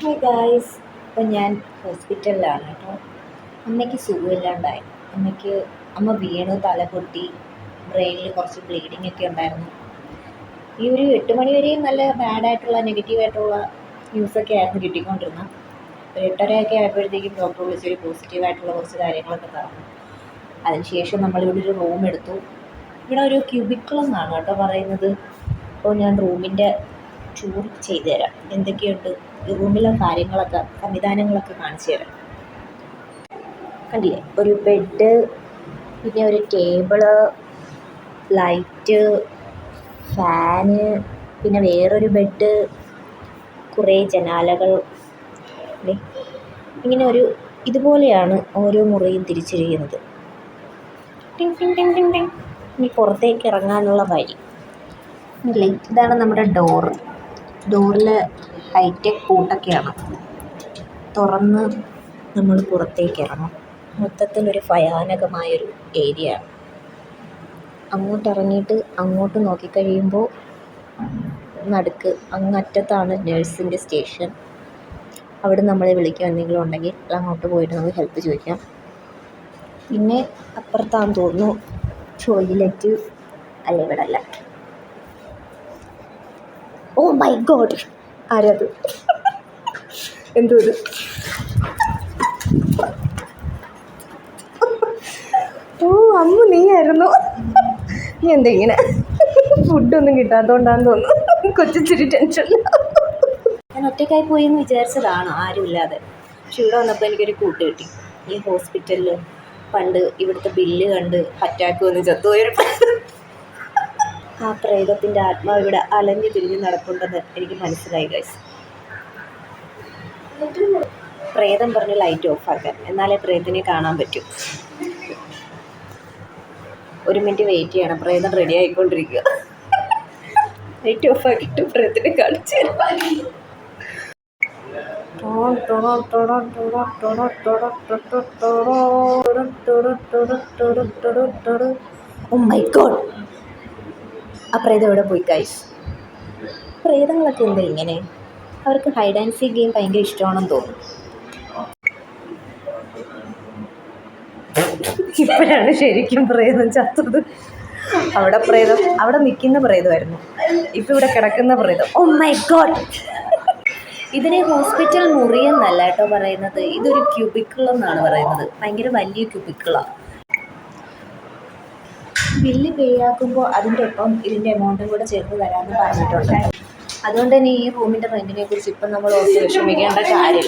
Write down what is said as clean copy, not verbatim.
Hi guys. ഇപ്പം ഞാൻ ഹോസ്പിറ്റലിലാണ് കേട്ടോ. അമ്മയ്ക്ക് സുഖമില്ലാണ്ടായി. അമ്മ വീണു, തല പൊട്ടി, ബ്രെയിനിൽ കുറച്ച് ബ്ലീഡിങ് ഒക്കെ ഉണ്ടായിരുന്നു. ഈ ഒരു 8 മണി വരെയും നല്ല ബാഡായിട്ടുള്ള നെഗറ്റീവായിട്ടുള്ള ന്യൂസൊക്കെ ആയിരുന്നു കിട്ടിക്കൊണ്ടിരുന്നത്. ഒരു 8:30 ആയപ്പോഴത്തേക്കും ഡോക്ടർ വിളിച്ചൊരു പോസിറ്റീവായിട്ടുള്ള കുറച്ച് കാര്യങ്ങളൊക്കെ പറഞ്ഞു. അതിനുശേഷം നമ്മളിവിടെ ഒരു റൂം എടുത്തു. ഇവിടെ ഒരു ക്യൂബിക്കിൾ എന്നാണ് കേട്ടോ പറയുന്നത്. അപ്പോൾ ഞാൻ റൂമിൻ്റെ ടൂർ ചെയ്തു തരാം. എന്തൊക്കെയുണ്ട് ഈ റൂമിലെ സംവിധാനങ്ങളൊക്കെ കാണിച്ചു തരാം. കണ്ടില്ലേ, ഒരു ബെഡ്, പിന്നെ ഒരു ടേബിള്, ലൈറ്റ്, ഫാന്, പിന്നെ വേറൊരു ബെഡ്, കുറേ ജനാലകൾ. ഇങ്ങനെ ഇതുപോലെയാണ് ഓരോ മുറിയും തിരിച്ചിരിക്കുന്നത്. ടിങ് ടിങ് ടിങ് ടിങ് ടിങ്. ഇനി പുറത്തേക്ക് ഇറങ്ങാനുള്ള വഴി. ഇതാണ് നമ്മുടെ ഡോറിൽ ഹൈടെക് പൂട്ടൊക്കെയാണ്. തുറന്ന് നമ്മൾ പുറത്തേക്ക് ഇറങ്ങും. മൊത്തത്തിലൊരു ഭയാനകമായൊരു ഏരിയ ആണ്. അങ്ങോട്ടിറങ്ങിയിട്ട് അങ്ങോട്ട് നോക്കിക്കഴിയുമ്പോൾ അങ്ങറ്റത്താണ് നഴ്സിൻ്റെ സ്റ്റേഷൻ. അവിടെ നമ്മളെ വിളിക്കുക എന്തെങ്കിലും ഉണ്ടെങ്കിൽ അങ്ങോട്ട് പോയിട്ട് നമുക്ക് ഹെൽപ്പ് ചോദിക്കാം. പിന്നെ അപ്പുറത്താണെന്ന് തോന്നുന്നു ടോയ്ലറ്റ്. അല്ല, ഇവിടെ അല്ല. ഓ മൈ ഗോഡ്, ആരത്? എന്തോ ഇത്? ഓ അമ്മ, നീയായിരുന്നു. നീ എന്താ ഇങ്ങനെ? ഫുഡൊന്നും കിട്ടാത്തതുകൊണ്ടാന്ന് തോന്നുന്നു. കൊച്ചിരി ടെൻഷനില്ല. ഞാൻ ഒറ്റയ്ക്കായി പോയി എന്ന് വിചാരിച്ചതാണ്, ആരുമില്ലാതെ. പക്ഷെ ഇവിടെ വന്നപ്പോൾ എനിക്കൊരു കൂട്ട് കിട്ടി. ഈ ഹോസ്പിറ്റലിൽ പണ്ട് ഇവിടുത്തെ ബില്ല് കണ്ട് അറ്റാക്ക് വന്ന് ചത്തുപോയൊരു ആ പ്രേതത്തിൻ്റെ ആത്മാവ് ഇവിടെ അലഞ്ഞു തിരിഞ്ഞ് നടപ്പുണ്ടെന്ന് എനിക്ക് മനസ്സിലായി ഗൈസ്. പ്രേതം പറഞ്ഞ് ലൈറ്റ് ഓഫാക്കാൻ, എന്നാലേ പ്രേതത്തിനെ കാണാൻ പറ്റൂ. 1 മിനിറ്റ് വെയിറ്റ് ചെയ്യണം, പ്രേതം റെഡി ആയിക്കൊണ്ടിരിക്കുക. ലൈറ്റ് ഓഫാക്കിയിട്ട് പ്രേതത്തിനെ കാണിച്ചു തരാം. ഓ മൈ ഗോഡ്, ആ പ്രേതം എവിടെ പോയി ഗൈസ്? പ്രേതങ്ങളൊക്കെ എന്താ ഇങ്ങനെ? അവർക്ക് ഹൈഡ് ആൻഡ് സീക്ക് ഗെയിം ഭയങ്കര ഇഷ്ടമാണെന്ന് തോന്നുന്നു. ഇപ്പോഴാണ് ശരിക്കും പ്രേതം ചത്തത്. അവിടെ നിൽക്കുന്ന പ്രേതമായിരുന്നു, ഇപ്പം ഇവിടെ കിടക്കുന്ന പ്രേതം. Oh my god. ഇതിനെ ഹോസ്പിറ്റൽ മുറിയെന്നല്ല കേട്ടോ പറയുന്നത്, ഇതൊരു ക്യൂബിക്കിൾ എന്നാണ് പറയുന്നത്. ഭയങ്കര വലിയ ക്യൂബിക്കിളാണ്. ബില്ല് പേ ആക്കുമ്പോൾ അതിൻ്റെ ഒപ്പം ഇതിൻ്റെ എമൗണ്ടും കൂടെ ചേർത്ത് തരാമെന്ന് പറഞ്ഞിട്ടുണ്ട്. അതുകൊണ്ട് തന്നെ ഈ റൂമിൻ്റെ റെൻറ്റിനെ കുറിച്ച് ഇപ്പം നമ്മൾ ഓർത്ത് വിഷമിക്കേണ്ട കാര്യം.